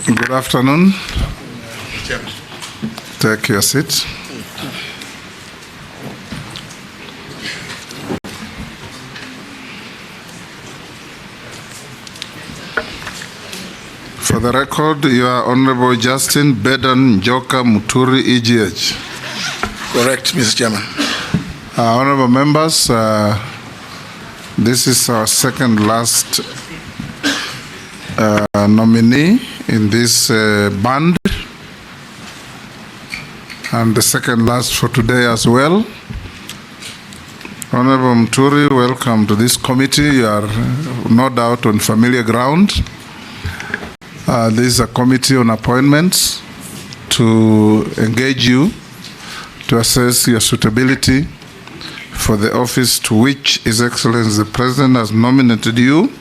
Good afternoon. Take your seat. For the record, you are Honorable Justin Bedan Joka Muturi, EGH. Correct, Mr. Chairman. Honorable members, this is our second last nominee in this band, and the second last for today as well. Honorable Muturi, welcome to this committee. You are no doubt on familiar ground. This is a committee on appointments to engage you to assess your suitability for the office to which His Excellency the President has nominated you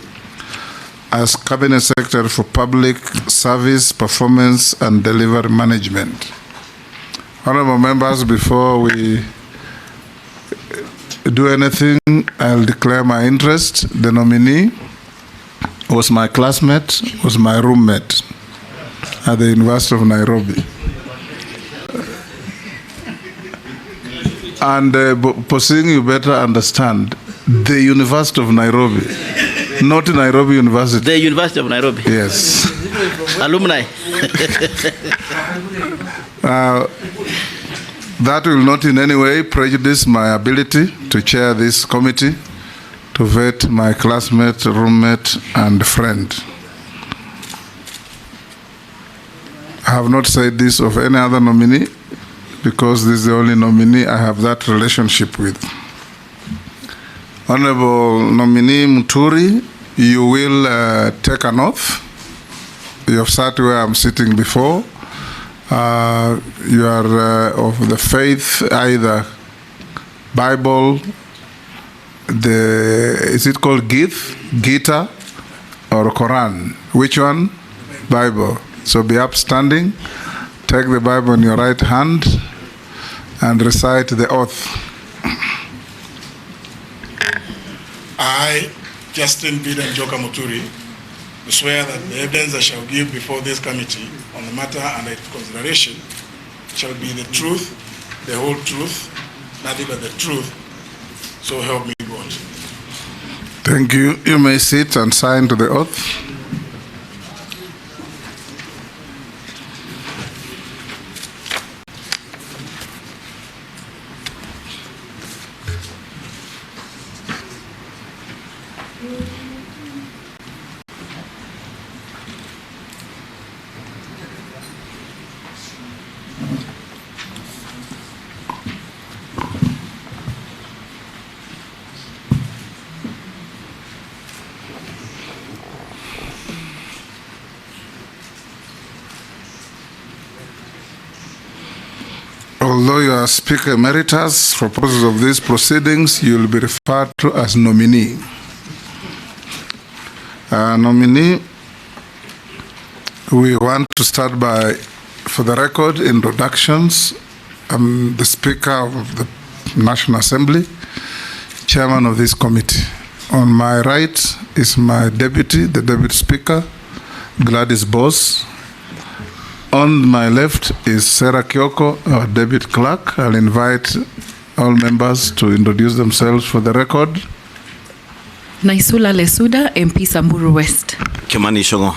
as Cabinet Secretary for Public Service, Performance and Delivery Management. Honorable members, before we do anything, I'll declare my interest. The nominee was my classmate, was my roommate at the University of Nairobi. And Posing, you better understand, the University of Nairobi, not Nairobi University. The University of Nairobi. Yes. Alumni. That will not in any way prejudice my ability to chair this committee, to vet my classmate, roommate, and friend. I have not said this of any other nominee, because this is the only nominee I have that relationship with. Honorable nominee Muturi, you will take an oath. You have sat where I'm sitting before. You are of the faith, either Bible, is it called Gita or Quran? Which one? Bible. So be upstanding, take the Bible in your right hand, and recite the oath. I, Justin Bedan Joka Muturi, do swear that the evidence I shall give before this committee on the matter under its consideration shall be the truth, the whole truth, nothing but the truth, so help me God. Thank you. You may sit and sign to the oath. Although you are Speaker Emeritus, for purposes of these proceedings, you will be referred to as nominee. Nominee, we want to start by, for the record, introductions. I'm the Speaker of the National Assembly, Chairman of this committee. On my right is my deputy, the Deputy Speaker, Gladys Boss. On my left is Sarah Kyoko, our Deputy Clerk. I'll invite all members to introduce themselves for the record. Naisula Lesuda, MP Samburu West. Kimani Shongo.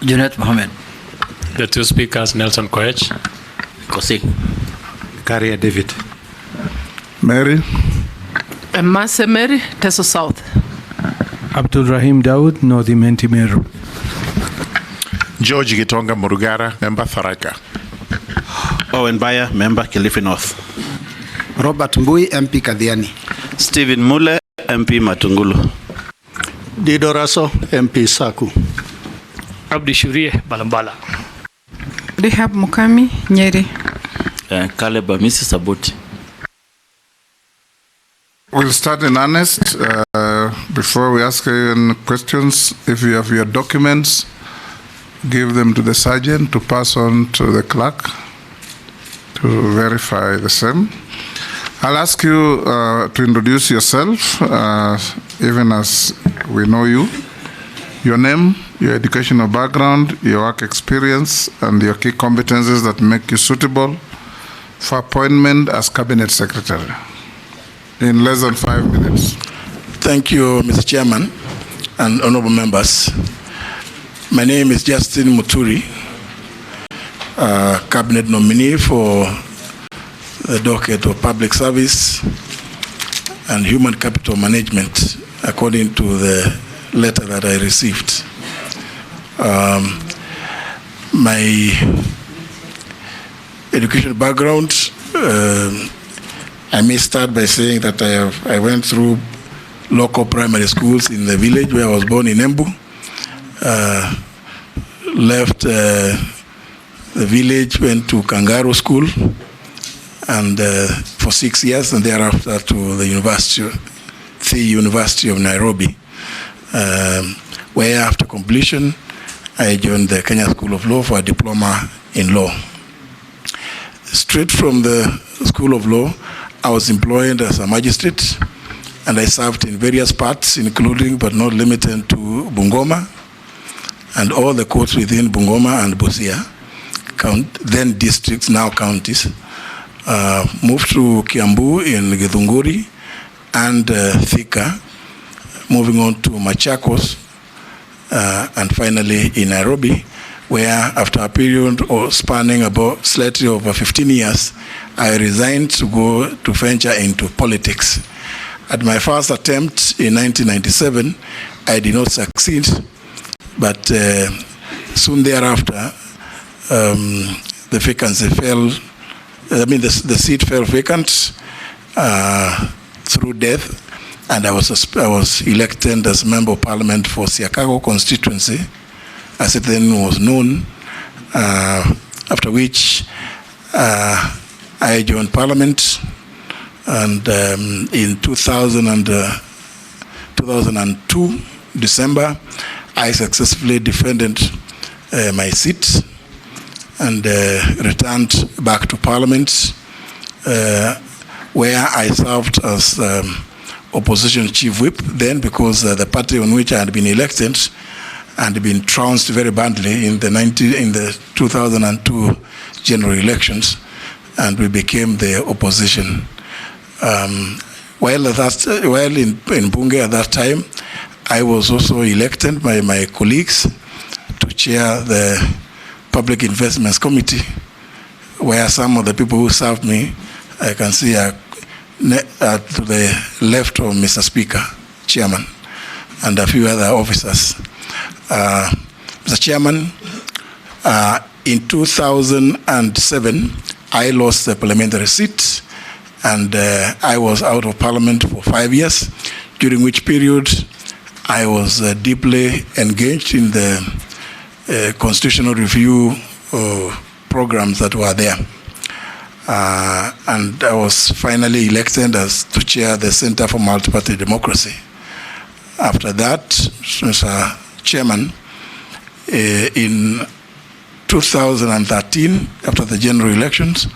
Junet Mohammed. The two speakers, Nelson Koech. Kosing. Karia David. Mary. Mase Mary, Teso South. Abdul Rahim Daud, North Imenti Meru. George Gitonga Murugara, Member Tharaka. Owen Bayer, Member Kilifi North. Robert Mbui, MP Kadhiani. Stephen Mule, MP Matungulu. Dido Raso, MP Saku. Abdi Shurie, Balambala. Rehab Mukami, Nyeri. Caleb Mrs. Sabuti. We'll start in earnest. Before we ask you any questions, if you have your documents, give them to the sergeant to pass on to the clerk to verify the same. I'll ask you to introduce yourself, even as we know you. Your name, your educational background, your work experience, and your key competencies that make you suitable for appointment as Cabinet Secretary in less than 5 minutes. Thank you, Mr. Chairman and honorable members. My name is Justin Muturi, Cabinet nominee for the docket of Public Service and Human Capital Management, according to the letter that I received. My education background, I may start by saying that I went through local primary schools in the village where I was born in Embu. Left the village, went to Kangaroo School, and for 6 years, and thereafter to the University of Nairobi, where after completion, I joined the Kenya School of Law for a diploma in law. Straight from the School of Law, I was employed as a magistrate, and I served in various parts, including but not limited to Bungoma, and all the courts within Bungoma and Busia, then districts, now counties. Moved to Kiambu in Githunguri and Thika, moving on to Machakos, and finally in Nairobi, where after a period spanning about slightly over 15 years, I resigned to go to venture into politics. At my first attempt in 1997, I did not succeed, but soon thereafter, the vacancy fell, the seat fell vacant through death, and I was elected as Member of Parliament for Siakago constituency, as it then was known, after which I joined Parliament, and in 2002, December, I successfully defended my seat and returned back to Parliament, where I served as opposition chief whip then, because the party on which I had been elected and been trounced very badly in the 2002 general elections, and we became the opposition. While in Bunge at that time, I was also elected by my colleagues to chair the Public Investments Committee, where some of the people who served me, I can see are to the left of Mr. Speaker, Chairman, and a few other officers. Mr. Chairman, in 2007, I lost the parliamentary seat, and I was out of Parliament for 5 years, during which period I was deeply engaged in the constitutional review programs that were there. And I was finally elected as to chair the Center for Multi-Party Democracy. After that, Mr. Chairman, in 2013, after the general elections,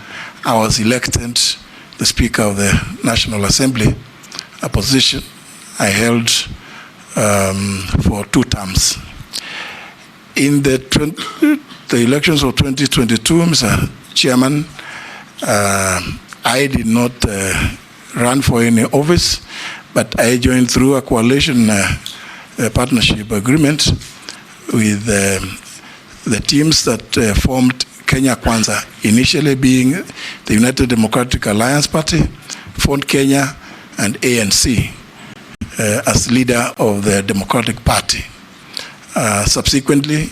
I was elected the Speaker of the National Assembly, a position I held for 2 terms. In the elections of 2022, Mr. Chairman, I did not run for any office, but I joined through a coalition partnership agreement with the teams that formed Kenya Kwanza, initially being the United Democratic Alliance Party, Ford Kenya, and ANC as leader of the Democratic Party. Subsequently,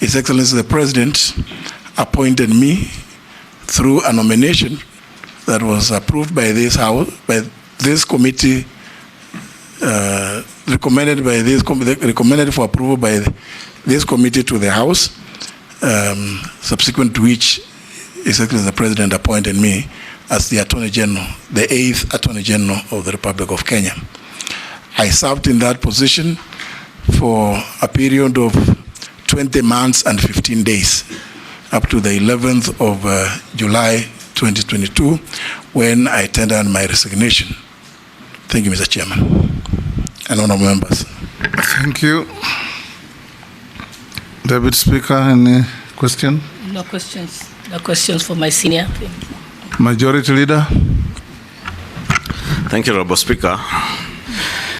His Excellency the President appointed me through a nomination that was approved by this House, by this committee, recommended for approval by this committee to the House, subsequent to which His Excellency the President appointed me as the Attorney General, the 8th Attorney General of the Republic of Kenya. I served in that position for a period of 20 months and 15 days, up to the 11th of July 2022, when I tendered my resignation. Thank you, Mr. Chairman, and honorable members. Thank you. Deputy Speaker, any question? No questions. No questions for my senior. Thank you. Majority Leader? Thank you, Honorable Speaker.